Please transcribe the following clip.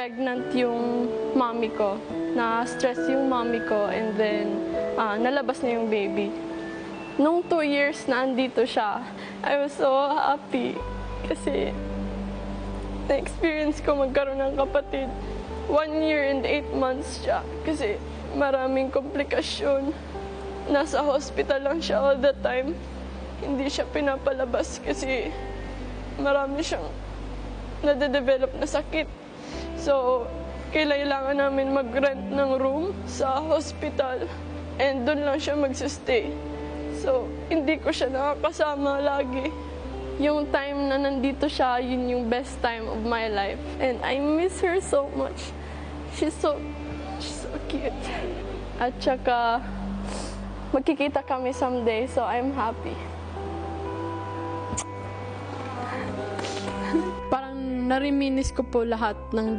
pregnant yung mommy ko. Na-stress yung mommy ko and then nalabas na yung baby. Nung 2 years na andito siya, I was so happy kasi na-experience ko magkaroon ng kapatid. 1 year and 8 months siya kasi maraming komplikasyon. Nasa hospital lang siya all the time. Hindi siya pinapalabas kasi marami siyang nade-develop na sakit. So, kailangan namin mag-rent ng room sa hospital and doon lang siya magsistay. So, hindi ko siya nakakasama lagi. Yung time na nandito siya, yun yung best time of my life. And I miss her so much. She's so cute. At saka, magkikita kami someday, so I'm happy. Parang nariminis ko po lahat ng